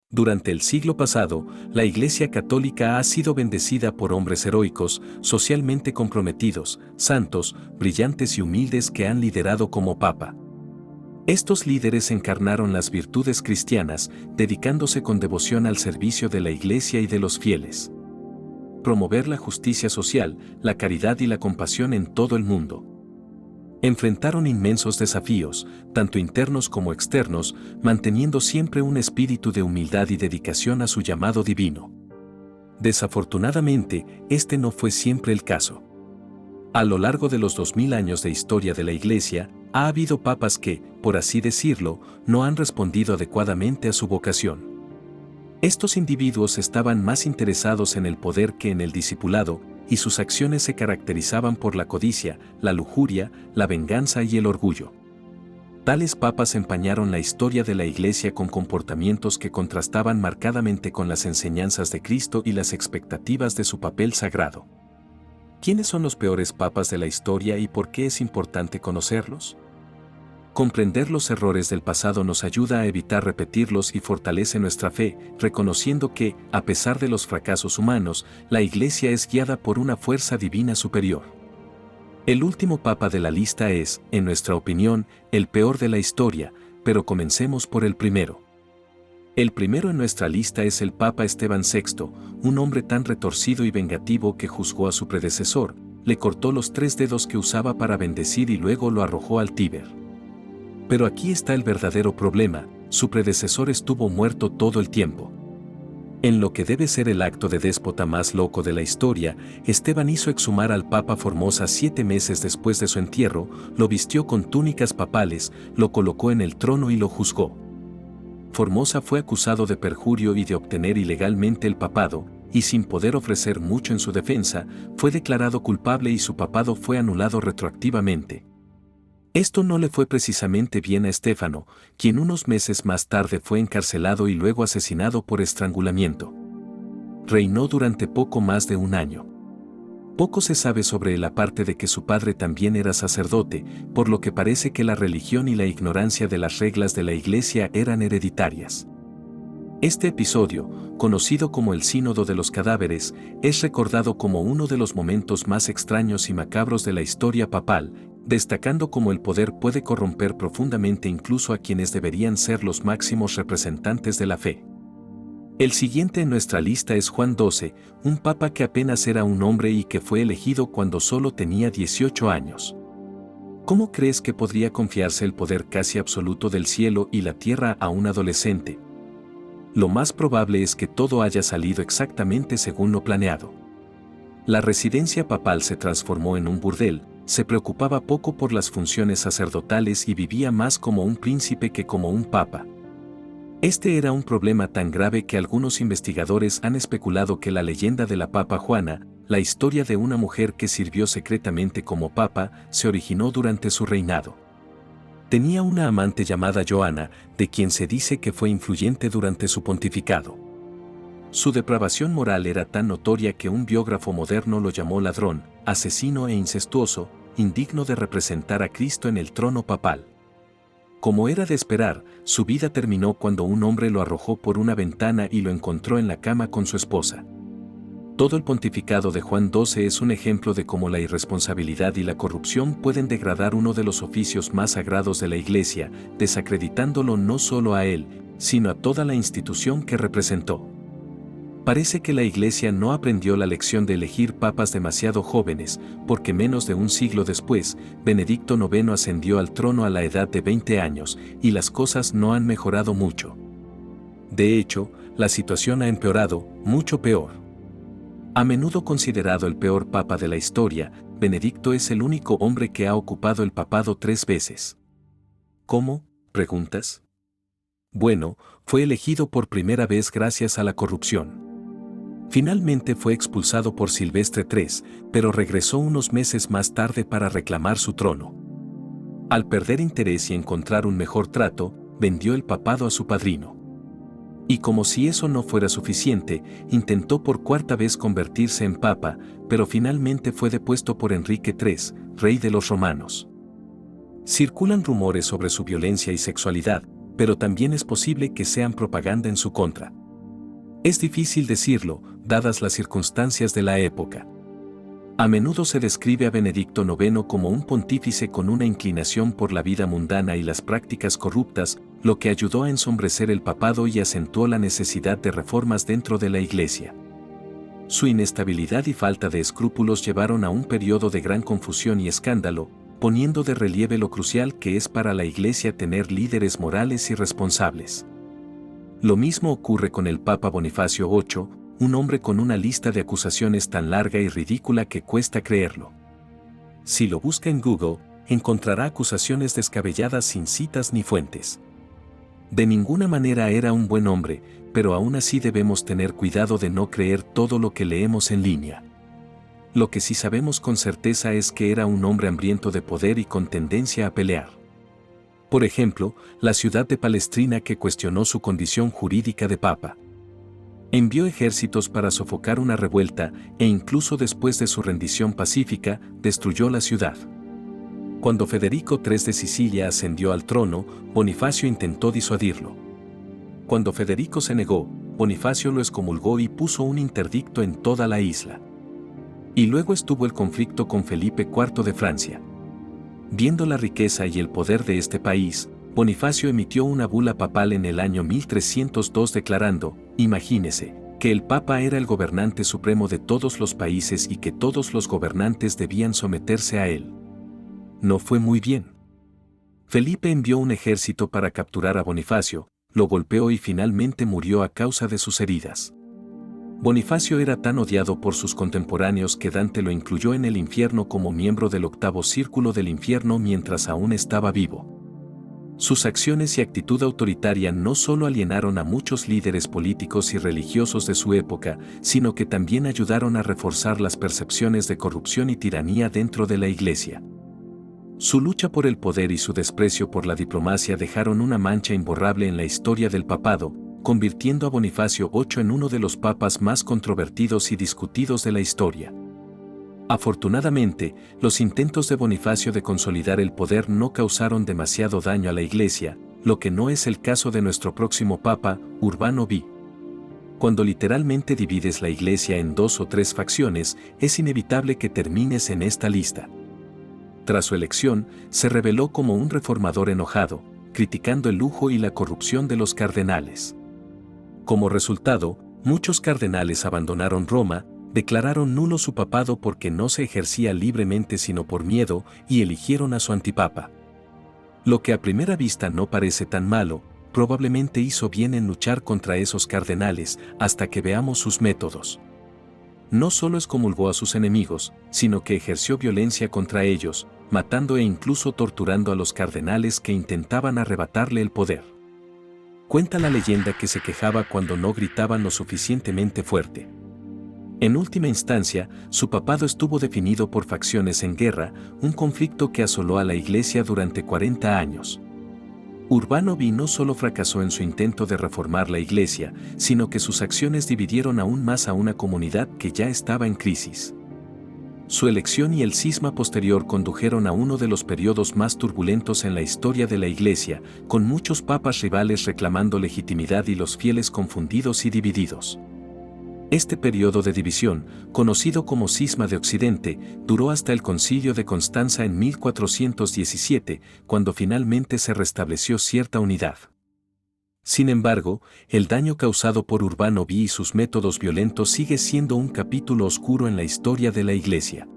Durante el siglo pasado, la Iglesia Católica ha sido bendecida por hombres heroicos, socialmente comprometidos, santos, brillantes y humildes que han liderado como Papa. Estos líderes encarnaron las virtudes cristianas, dedicándose con devoción al servicio de la Iglesia y de los fieles. Promover la justicia social, la caridad y la compasión en todo el mundo. Enfrentaron inmensos desafíos, tanto internos como externos, manteniendo siempre un espíritu de humildad y dedicación a su llamado divino. Desafortunadamente, este no fue siempre el caso. A lo largo de los 2000 años de historia de la Iglesia, ha habido papas que, por así decirlo, no han respondido adecuadamente a su vocación. Estos individuos estaban más interesados en el poder que en el discipulado, y sus acciones se caracterizaban por la codicia, la lujuria, la venganza y el orgullo. Tales papas empañaron la historia de la Iglesia con comportamientos que contrastaban marcadamente con las enseñanzas de Cristo y las expectativas de su papel sagrado. ¿Quiénes son los peores papas de la historia y por qué es importante conocerlos? Comprender los errores del pasado nos ayuda a evitar repetirlos y fortalece nuestra fe, reconociendo que, a pesar de los fracasos humanos, la Iglesia es guiada por una fuerza divina superior. El último papa de la lista es, en nuestra opinión, el peor de la historia, pero comencemos por el primero. El primero en nuestra lista es el Papa Esteban VI, un hombre tan retorcido y vengativo que juzgó a su predecesor, le cortó los 3 dedos que usaba para bendecir y luego lo arrojó al Tíber. Pero aquí está el verdadero problema, su predecesor estuvo muerto todo el tiempo. En lo que debe ser el acto de déspota más loco de la historia, Esteban hizo exhumar al Papa Formosa 7 meses después de su entierro, lo vistió con túnicas papales, lo colocó en el trono y lo juzgó. Formosa fue acusado de perjurio y de obtener ilegalmente el papado, y sin poder ofrecer mucho en su defensa, fue declarado culpable y su papado fue anulado retroactivamente. Esto no le fue precisamente bien a Estéfano, quien unos meses más tarde fue encarcelado y luego asesinado por estrangulamiento. Reinó durante poco más de 1 año. Poco se sabe sobre él aparte de que su padre también era sacerdote, por lo que parece que la religión y la ignorancia de las reglas de la Iglesia eran hereditarias. Este episodio, conocido como el Sínodo de los Cadáveres, es recordado como uno de los momentos más extraños y macabros de la historia papal, destacando cómo el poder puede corromper profundamente incluso a quienes deberían ser los máximos representantes de la fe. El siguiente en nuestra lista es Juan XII, un papa que apenas era un hombre y que fue elegido cuando solo tenía 18 años. ¿Cómo crees que podría confiarse el poder casi absoluto del cielo y la tierra a un adolescente? Lo más probable es que todo haya salido exactamente según lo planeado. La residencia papal se transformó en un burdel, se preocupaba poco por las funciones sacerdotales y vivía más como un príncipe que como un papa. Este era un problema tan grave que algunos investigadores han especulado que la leyenda de la Papa Juana, la historia de una mujer que sirvió secretamente como papa, se originó durante su reinado. Tenía una amante llamada Joana, de quien se dice que fue influyente durante su pontificado. Su depravación moral era tan notoria que un biógrafo moderno lo llamó ladrón, asesino e incestuoso, indigno de representar a Cristo en el trono papal. Como era de esperar, su vida terminó cuando un hombre lo arrojó por una ventana y lo encontró en la cama con su esposa. Todo el pontificado de Juan XII es un ejemplo de cómo la irresponsabilidad y la corrupción pueden degradar uno de los oficios más sagrados de la Iglesia, desacreditándolo no solo a él, sino a toda la institución que representó. Parece que la Iglesia no aprendió la lección de elegir papas demasiado jóvenes, porque menos de un siglo después, Benedicto IX ascendió al trono a la edad de 20 años, y las cosas no han mejorado mucho. De hecho, la situación ha empeorado, mucho peor. A menudo considerado el peor papa de la historia, Benedicto es el único hombre que ha ocupado el papado 3 veces. ¿Cómo? ¿Preguntas? Bueno, fue elegido por primera vez gracias a la corrupción. Finalmente fue expulsado por Silvestre III, pero regresó unos meses más tarde para reclamar su trono. Al perder interés y encontrar un mejor trato, vendió el papado a su padrino. Y como si eso no fuera suficiente, intentó por 4ª vez convertirse en papa, pero finalmente fue depuesto por Enrique III, rey de los romanos. Circulan rumores sobre su violencia y sexualidad, pero también es posible que sean propaganda en su contra. Es difícil decirlo, dadas las circunstancias de la época. A menudo se describe a Benedicto IX como un pontífice con una inclinación por la vida mundana y las prácticas corruptas, lo que ayudó a ensombrecer el papado y acentuó la necesidad de reformas dentro de la Iglesia. Su inestabilidad y falta de escrúpulos llevaron a un periodo de gran confusión y escándalo, poniendo de relieve lo crucial que es para la Iglesia tener líderes morales y responsables. Lo mismo ocurre con el Papa Bonifacio VIII, un hombre con una lista de acusaciones tan larga y ridícula que cuesta creerlo. Si lo busca en Google, encontrará acusaciones descabelladas sin citas ni fuentes. De ninguna manera era un buen hombre, pero aún así debemos tener cuidado de no creer todo lo que leemos en línea. Lo que sí sabemos con certeza es que era un hombre hambriento de poder y con tendencia a pelear. Por ejemplo, la ciudad de Palestrina que cuestionó su condición jurídica de papa. Envió ejércitos para sofocar una revuelta e incluso después de su rendición pacífica, destruyó la ciudad. Cuando Federico III de Sicilia ascendió al trono, Bonifacio intentó disuadirlo. Cuando Federico se negó, Bonifacio lo excomulgó y puso un interdicto en toda la isla. Y luego estuvo el conflicto con Felipe IV de Francia. Viendo la riqueza y el poder de este país, Bonifacio emitió una bula papal en el año 1302 declarando, imagínese, que el Papa era el gobernante supremo de todos los países y que todos los gobernantes debían someterse a él. No fue muy bien. Felipe envió un ejército para capturar a Bonifacio, lo golpeó y finalmente murió a causa de sus heridas. Bonifacio era tan odiado por sus contemporáneos que Dante lo incluyó en el infierno como miembro del octavo círculo del infierno mientras aún estaba vivo. Sus acciones y actitud autoritaria no solo alienaron a muchos líderes políticos y religiosos de su época, sino que también ayudaron a reforzar las percepciones de corrupción y tiranía dentro de la Iglesia. Su lucha por el poder y su desprecio por la diplomacia dejaron una mancha imborrable en la historia del papado, convirtiendo a Bonifacio VIII en uno de los papas más controvertidos y discutidos de la historia. Afortunadamente, los intentos de Bonifacio de consolidar el poder no causaron demasiado daño a la Iglesia, lo que no es el caso de nuestro próximo Papa, Urbano V. Cuando literalmente divides la Iglesia en 2 o 3 facciones, es inevitable que termines en esta lista. Tras su elección, se reveló como un reformador enojado, criticando el lujo y la corrupción de los cardenales. Como resultado, muchos cardenales abandonaron Roma, declararon nulo su papado porque no se ejercía libremente sino por miedo y eligieron a su antipapa. Lo que a primera vista no parece tan malo, probablemente hizo bien en luchar contra esos cardenales hasta que veamos sus métodos. No solo excomulgó a sus enemigos, sino que ejerció violencia contra ellos, matando e incluso torturando a los cardenales que intentaban arrebatarle el poder. Cuenta la leyenda que se quejaba cuando no gritaban lo suficientemente fuerte. En última instancia, su papado estuvo definido por facciones en guerra, un conflicto que asoló a la Iglesia durante 40 años. Urbano V no solo fracasó en su intento de reformar la Iglesia, sino que sus acciones dividieron aún más a una comunidad que ya estaba en crisis. Su elección y el cisma posterior condujeron a uno de los periodos más turbulentos en la historia de la Iglesia, con muchos papas rivales reclamando legitimidad y los fieles confundidos y divididos. Este periodo de división, conocido como Cisma de Occidente, duró hasta el Concilio de Constanza en 1417, cuando finalmente se restableció cierta unidad. Sin embargo, el daño causado por Urbano V y sus métodos violentos sigue siendo un capítulo oscuro en la historia de la Iglesia.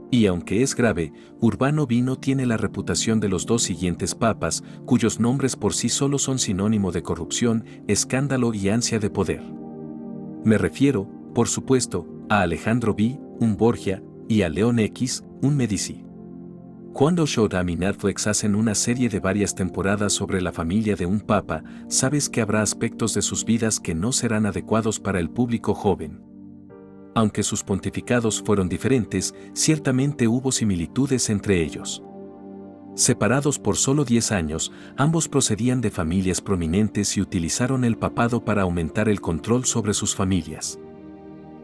Y aunque es grave, Urbano V no tiene la reputación de los 2 siguientes papas, cuyos nombres por sí solos son sinónimo de corrupción, escándalo y ansia de poder. Me refiero, por supuesto, a Alejandro V, un Borgia, y a León X, un Medici. Cuando Showtime y Netflix hacen una serie de varias temporadas sobre la familia de un papa, sabes que habrá aspectos de sus vidas que no serán adecuados para el público joven. Aunque sus pontificados fueron diferentes, ciertamente hubo similitudes entre ellos. Separados por solo 10 años, ambos procedían de familias prominentes y utilizaron el papado para aumentar el control sobre sus familias.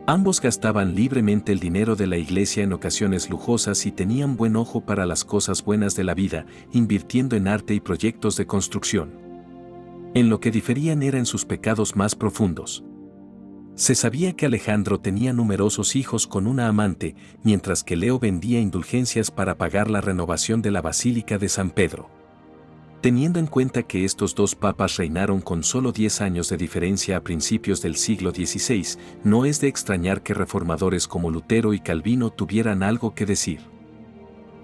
Ambos gastaban libremente el dinero de la Iglesia en ocasiones lujosas y tenían buen ojo para las cosas buenas de la vida, invirtiendo en arte y proyectos de construcción. En lo que diferían era en sus pecados más profundos. Se sabía que Alejandro tenía numerosos hijos con una amante, mientras que Leo vendía indulgencias para pagar la renovación de la Basílica de San Pedro. Teniendo en cuenta que estos dos papas reinaron con solo 10 años de diferencia a principios del siglo XVI, no es de extrañar que reformadores como Lutero y Calvino tuvieran algo que decir.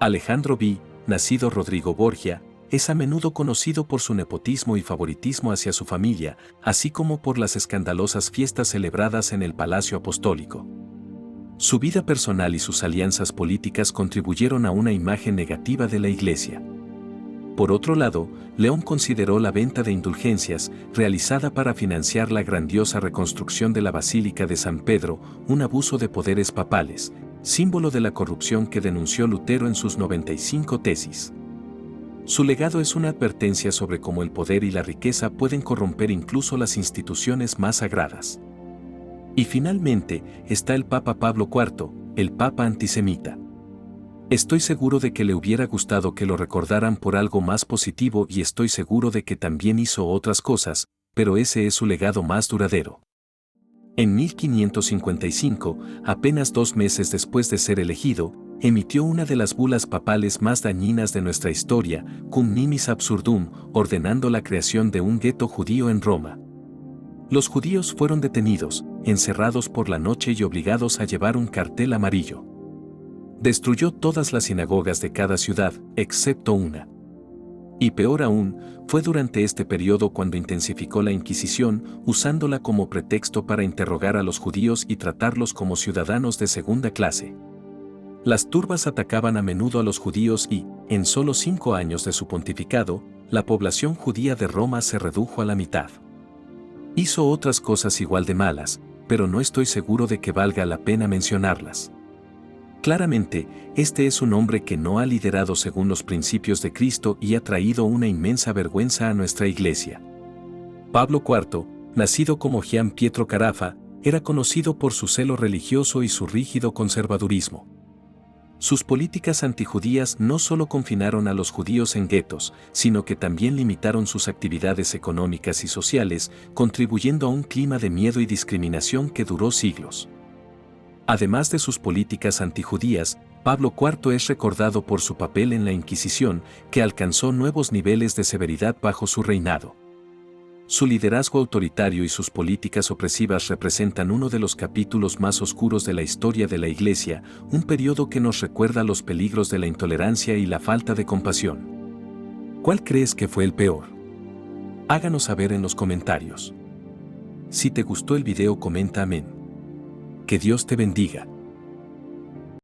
Alejandro V, nacido Rodrigo Borgia, es a menudo conocido por su nepotismo y favoritismo hacia su familia, así como por las escandalosas fiestas celebradas en el Palacio Apostólico. Su vida personal y sus alianzas políticas contribuyeron a una imagen negativa de la Iglesia. Por otro lado, León consideró la venta de indulgencias, realizada para financiar la grandiosa reconstrucción de la Basílica de San Pedro, un abuso de poderes papales, símbolo de la corrupción que denunció Lutero en sus 95 tesis. Su legado es una advertencia sobre cómo el poder y la riqueza pueden corromper incluso las instituciones más sagradas. Y finalmente, está el Papa Pablo IV, el Papa antisemita. Estoy seguro de que le hubiera gustado que lo recordaran por algo más positivo y estoy seguro de que también hizo otras cosas, pero ese es su legado más duradero. En 1555, apenas 2 meses después de ser elegido, emitió una de las bulas papales más dañinas de nuestra historia, Cum Nimis Absurdum, ordenando la creación de un gueto judío en Roma. Los judíos fueron detenidos, encerrados por la noche y obligados a llevar un cartel amarillo. Destruyó todas las sinagogas de cada ciudad, excepto una. Y peor aún, fue durante este periodo cuando intensificó la Inquisición, usándola como pretexto para interrogar a los judíos y tratarlos como ciudadanos de segunda clase. Las turbas atacaban a menudo a los judíos y, en solo 5 años de su pontificado, la población judía de Roma se redujo a la mitad. Hizo otras cosas igual de malas, pero no estoy seguro de que valga la pena mencionarlas. Claramente, este es un hombre que no ha liderado según los principios de Cristo y ha traído una inmensa vergüenza a nuestra Iglesia. Pablo IV, nacido como Gian Pietro Carafa, era conocido por su celo religioso y su rígido conservadurismo. Sus políticas antijudías no solo confinaron a los judíos en guetos, sino que también limitaron sus actividades económicas y sociales, contribuyendo a un clima de miedo y discriminación que duró siglos. Además de sus políticas antijudías, Pablo IV es recordado por su papel en la Inquisición, que alcanzó nuevos niveles de severidad bajo su reinado. Su liderazgo autoritario y sus políticas opresivas representan uno de los capítulos más oscuros de la historia de la Iglesia, un periodo que nos recuerda los peligros de la intolerancia y la falta de compasión. ¿Cuál crees que fue el peor? Háganos saber en los comentarios. Si te gustó el video, comenta amén. Que Dios te bendiga.